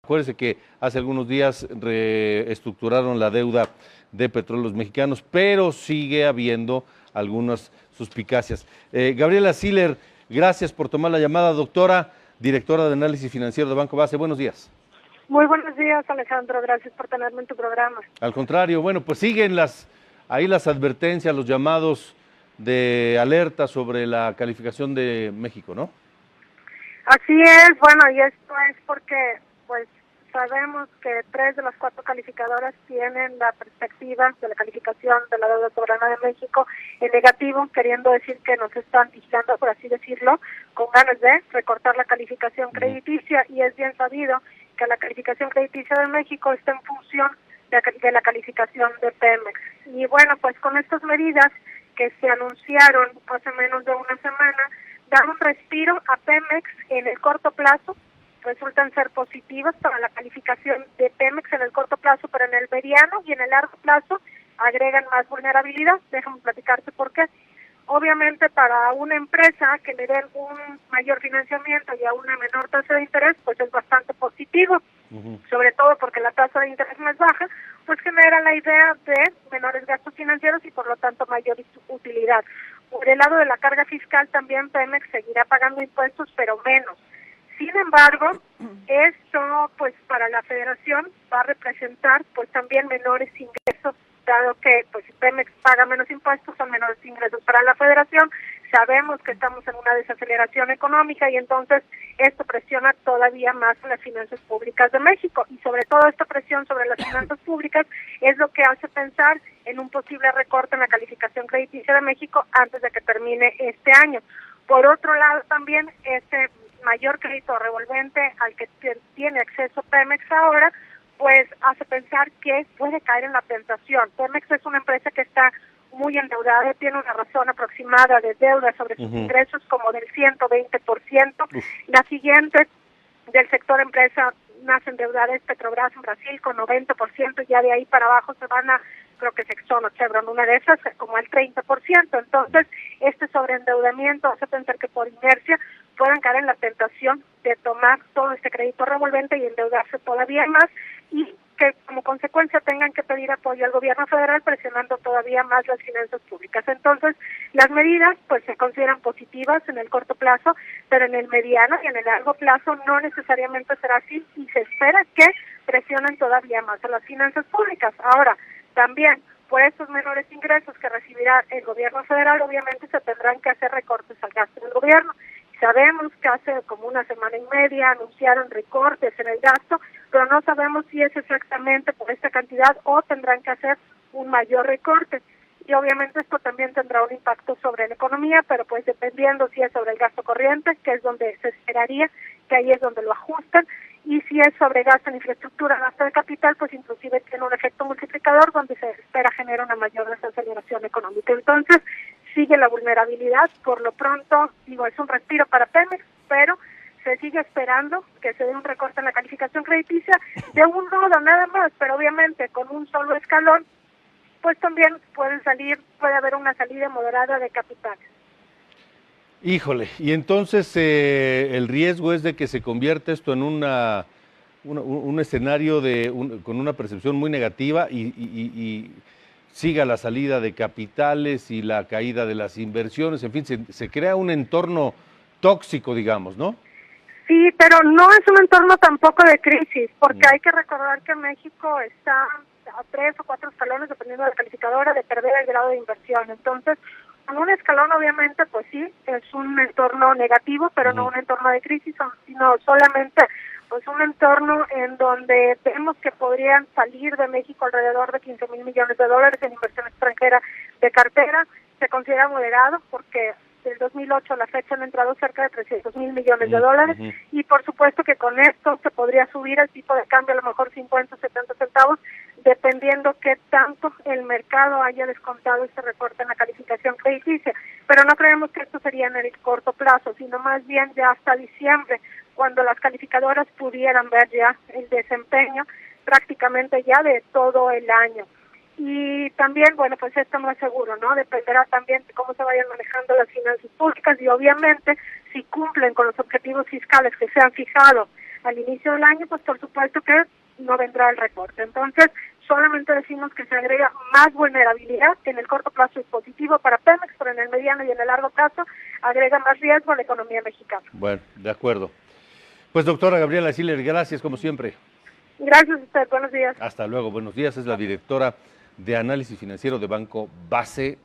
Acuérdese que hace algunos días reestructuraron la deuda de Petróleos Mexicanos, pero sigue habiendo algunas suspicacias. Gabriela Siller, gracias por tomar la llamada, doctora, directora de análisis financiero de Banco Base. Buenos días. Muy buenos días, Alejandro. Gracias por tenerme en tu programa. Al contrario, bueno, pues siguen ahí las advertencias, los llamados de alerta sobre la calificación de México, ¿no? Así es, bueno, y esto es porque, pues, sabemos que 3 de las 4 calificadoras tienen la perspectiva de la calificación de la deuda soberana de México en negativo, queriendo decir que nos están vigilando, por así decirlo, con ganas de recortar la calificación crediticia, y es bien sabido que la calificación crediticia de México está en función de la calificación de Pemex. Y bueno, pues con estas medidas que se anunciaron hace menos de una semana, dan un respiro a Pemex en el corto plazo, resultan ser positivas para la calificación de Pemex en el corto plazo, pero en el mediano y en el largo plazo agregan más vulnerabilidad. Déjame platicarte por qué. Obviamente, para una empresa que le den un mayor financiamiento y a una menor tasa de interés, pues es bastante positivo, sobre todo porque la tasa de interés más baja, pues genera la idea de menores gastos financieros y por lo tanto mayor utilidad. Por el lado de la carga fiscal también Pemex seguirá pagando impuestos, pero menos. Sin embargo, esto pues para la Federación va a representar pues también menores ingresos, dado que pues si Pemex paga menos impuestos, son menores ingresos para la Federación. Sabemos que estamos en una desaceleración económica y entonces esto presiona todavía más las finanzas públicas de México, y sobre todo esta presión sobre las finanzas públicas es lo que hace pensar en un posible recorte en la calificación crediticia de México antes de que termine este año. Por otro lado, también este mayor crédito revolvente al que tiene acceso Pemex ahora, pues hace pensar que puede caer en la tentación. Pemex es una empresa que está muy endeudada, tiene una razón aproximada de deuda sobre sus ingresos como del 120%. La siguiente del sector empresa más endeudada es Petrobras en Brasil con 90%, ya de ahí para abajo se van a, creo que es Exxon o Chevron, una de esas, como al 30%. Entonces, este sobreendeudamiento hace pensar que por inercia puedan caer en la tentación de tomar todo este crédito revolvente y endeudarse todavía más, y que como consecuencia tengan que pedir apoyo al gobierno federal, presionando todavía más las finanzas públicas. Entonces, las medidas pues se consideran positivas en el corto plazo, pero en el mediano y en el largo plazo no necesariamente será así, y se espera que presionen todavía más a las finanzas públicas. Ahora, también por estos menores ingresos que recibirá el gobierno federal, obviamente se tendrán que hacer recortes al gasto del gobierno. Sabemos que hace como una semana y media anunciaron recortes en el gasto, pero no sabemos si es exactamente por esta cantidad o tendrán que hacer un mayor recorte. Y obviamente esto también tendrá un impacto sobre la economía, pero pues dependiendo si es sobre el gasto corriente, que es donde se esperaría, que ahí es donde lo ajustan, y si es sobre gasto en infraestructura, gasto de capital, pues inclusive tiene un efecto multiplicador donde se espera generar una mayor desaceleración económica. Entonces, sigue la vulnerabilidad. Por lo pronto, digo, es un respiro para Pemex, pero se sigue esperando que se dé un recorte en la calificación crediticia de un modo nada más, pero obviamente con un solo escalón, pues también puede haber una salida moderada de capitales. Híjole, y entonces el riesgo es de que se convierta esto en un escenario con una percepción muy negativa y siga la salida de capitales y la caída de las inversiones, en fin, se crea un entorno tóxico, digamos, ¿no? Sí, pero no es un entorno tampoco de crisis, porque hay que recordar que México está a 3 o 4 escalones, dependiendo de la calificadora, de perder el grado de inversión. Entonces, con un escalón, obviamente, pues sí, es un entorno negativo, pero no un entorno de crisis, sino solamente pues un entorno en donde vemos que podrían salir de México alrededor de 15,000 millones de dólares en inversión extranjera de cartera. Se considera moderado porque del 2008 a la fecha han entrado cerca de 300,000 millones de dólares, y por supuesto que con esto se podría subir el tipo de cambio a lo mejor 50 o 70 centavos, dependiendo qué tanto el mercado haya descontado este recorte en la calificación crediticia. Pero no creemos que esto sería en el corto plazo, sino más bien ya hasta diciembre, cuando las calificadoras pudieran ver ya el desempeño prácticamente ya de todo el año. Y también, bueno, pues esto no es seguro, ¿no? Dependerá también de cómo se vayan manejando las finanzas públicas y obviamente si cumplen con los objetivos fiscales que se han fijado al inicio del año, pues por supuesto que no vendrá el recorte. Entonces, solamente decimos que se agrega más vulnerabilidad, que en el corto plazo es positivo para Pemex, pero en el mediano y en el largo plazo agrega más riesgo a la economía mexicana. Bueno, de acuerdo. Pues doctora Gabriela Siller, gracias como siempre. Gracias a usted, buenos días. Hasta luego, buenos días. Es la directora de Análisis Financiero de Banco Base.